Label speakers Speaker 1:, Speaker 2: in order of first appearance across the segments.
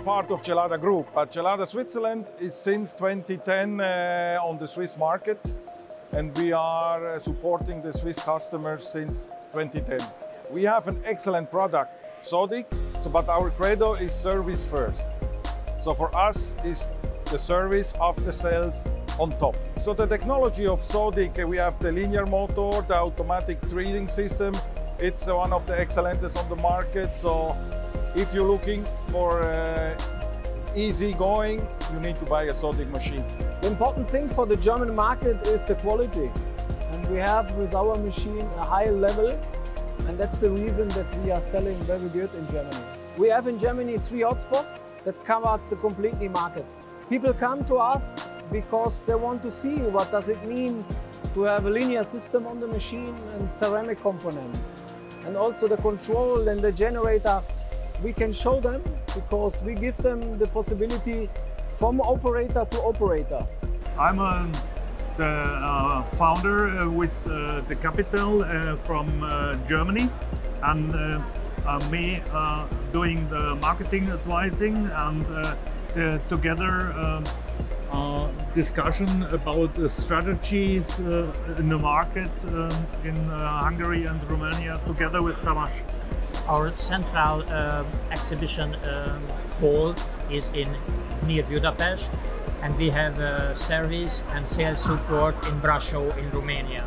Speaker 1: part of Gelada Group, but Gelada Switzerland is since 2010 on the Swiss market, and we are supporting the Swiss customers since 2010. We have an excellent product, Sodick, but our credo is service first. So for us, is the service after sales on top. So the technology of Sodick, we have the linear motor, the automatic treating system. It's one of the excellentest on the market. So if you're looking for easy going, you need to buy a Sodick machine.
Speaker 2: The important thing for the German market is the quality. And we have with our machine a high level, and that's the reason that we are selling very good in Germany. We have in Germany 3 hotspots that cover the completely market. People come to us because they want to see what does it mean to have a linear system on the machine and ceramic component. And also the control and the generator, we can show them because we give them the possibility from operator to operator.
Speaker 3: I'm the founder with the capital from Germany, and me doing the marketing advising, and together discussion about the strategies in the market in Hungary and Romania together with Tamás.
Speaker 4: Our central exhibition hall is near Budapest, and we have service and sales support in Brașov in Romania.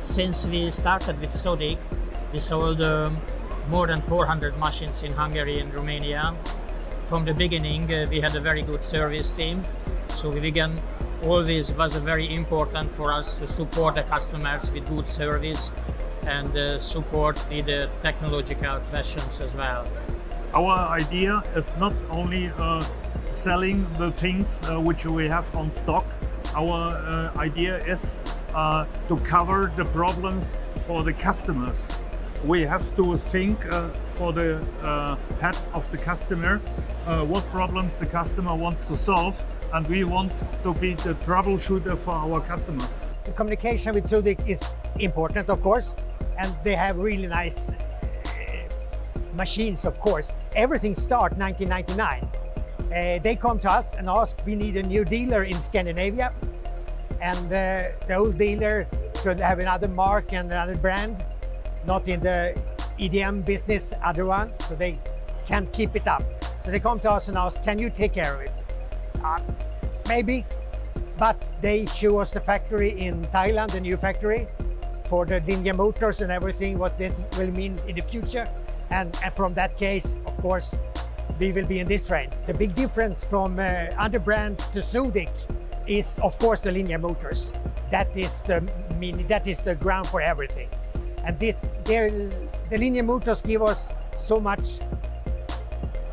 Speaker 4: Since we started with Sodick, we sold more than 400 machines in Hungary and Romania. From the beginning, we had a very good service team, so we began. Always was very important for us to support the customers with good service and support with the technological questions as well.
Speaker 3: Our idea is not only selling the things which we have on stock. Our idea is to cover the problems for the customers. We have to think for the head of the customer what problems the customer wants to solve, and we want to be the troubleshooter for our customers.
Speaker 5: The communication with Sodick is important, of course, and they have really nice machines, of course. Everything started 1999. They come to us and ask, we need a new dealer in Scandinavia, and the old dealer should have another mark and another brand, not in the EDM business, other one, so they can't keep it up. So they come to us and ask, can you take care of it? Maybe, but they show us the factory in Thailand, the new factory, for the linear motors and everything, what this will mean in the future. And from that case, of course, we will be in this train. The big difference from other brands to Sodick is, of course, the linear motors. That is the ground for everything. And the linear motors give us so much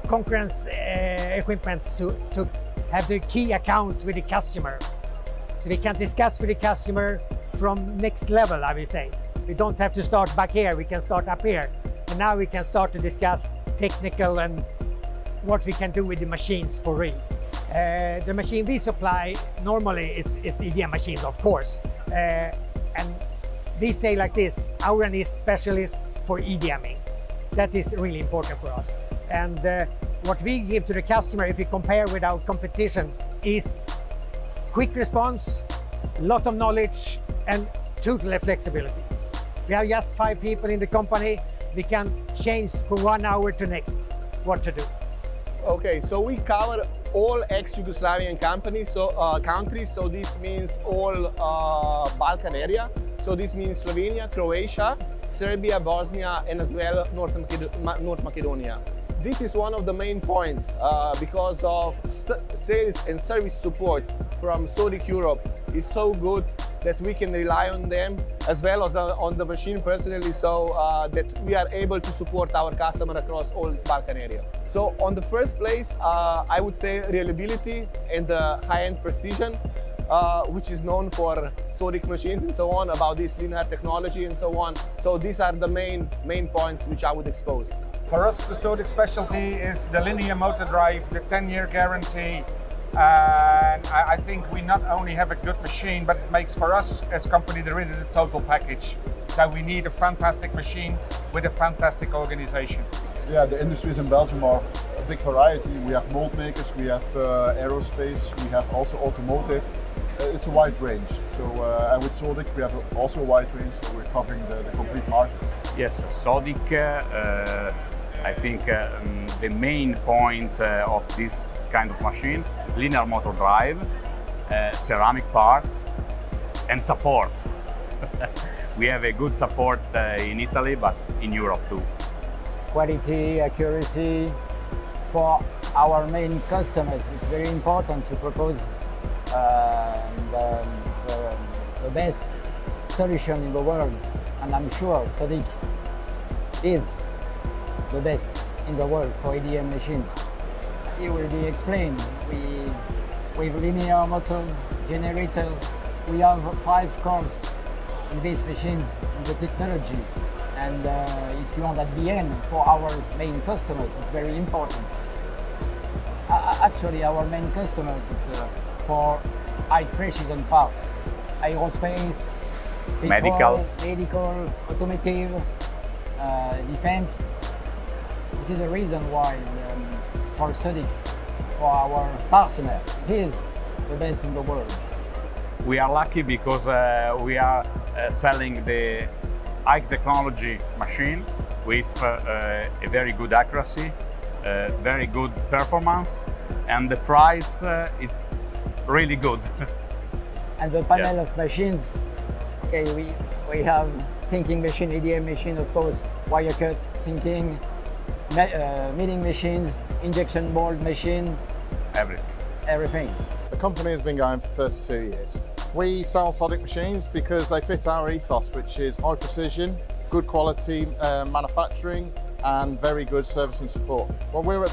Speaker 5: concurrence equipment to have the key account with the customer. So we can discuss with the customer from next level, I will say. We don't have to start back here, we can start up here. And now we can start to discuss technical and what we can do with the machines for real. The machine we supply, normally it's EDM machines, of course. And we say like this, our is specialist for EDMing. That is really important for us. And what we give to the customer, if we compare with our competition, is quick response, lot of knowledge, and total flexibility. We have just 5 people in the company. We can change from 1 hour to next what to do.
Speaker 6: Okay, so we cover all ex-Yugoslavian countries, so this means all Balkan area. So this means Slovenia, Croatia, Serbia, Bosnia, and as well North Macedonia. This is one of the main points because of sales and service support from Sodick Europe is so good that we can rely on them as well as on the machine personally, so that we are able to support our customer across all Balkan area. So on the first place, I would say reliability and high-end precision, which is known for Sodick machines and so on, about this linear technology and so on. So these are the main points which I would expose.
Speaker 7: For us, the Sodick specialty is the linear motor drive, the 10-year guarantee. And I think we not only have a good machine, but it makes for us as a company really the total package. So we need a fantastic machine with a fantastic organization.
Speaker 8: Yeah, the industries in Belgium are a big variety. We have mold makers, we have aerospace, we have also automotive. It's a wide range. So and with Sodick we have also a wide range, so we're covering the complete market.
Speaker 9: Yes, Sodick, I think the main point of this kind of machine is linear motor drive, ceramic part and support. We have a good support in Italy, but in Europe too.
Speaker 2: Quality, accuracy for our main customers. It's very important to propose the best solution in the world, and I'm sure Sodick is the best in the world for EDM machines. It will be explained. With linear motors, generators, we have 5 cores in these machines in the technology. And if you want at the end for our main customers, it's very important. Actually, our main customers is for high precision parts, aerospace,
Speaker 9: medical,
Speaker 2: automotive, defense. This is the reason why for Sodick, for our partner, he is the best in the world.
Speaker 9: We are lucky because we are selling the high technology machine with a very good accuracy, very good performance, and the price is really good.
Speaker 2: And the panel of machines, okay, we have sinking machine, EDM machine, of course, wire cut, sinking, milling machines, injection mold machine. Everything.
Speaker 8: The company has been going for 32 years. We sell Sodick machines because they fit our ethos, which is high precision, good quality manufacturing, and very good service and support. Well, we're at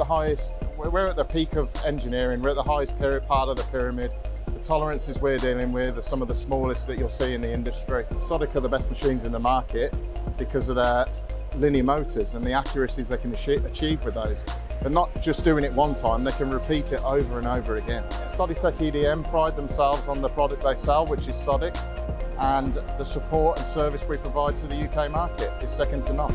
Speaker 8: the peak of engineering. We're at the highest part of the pyramid. The tolerances we're dealing with are some of the smallest that you'll see in the industry. Sodick are the best machines in the market because of their linear motors and the accuracies they can achieve with those. They're not just doing it one time, they can repeat it over and over again. Sodick EDM pride themselves on the product they sell, which is Sodick, and the support and service we provide to the UK market is second to none.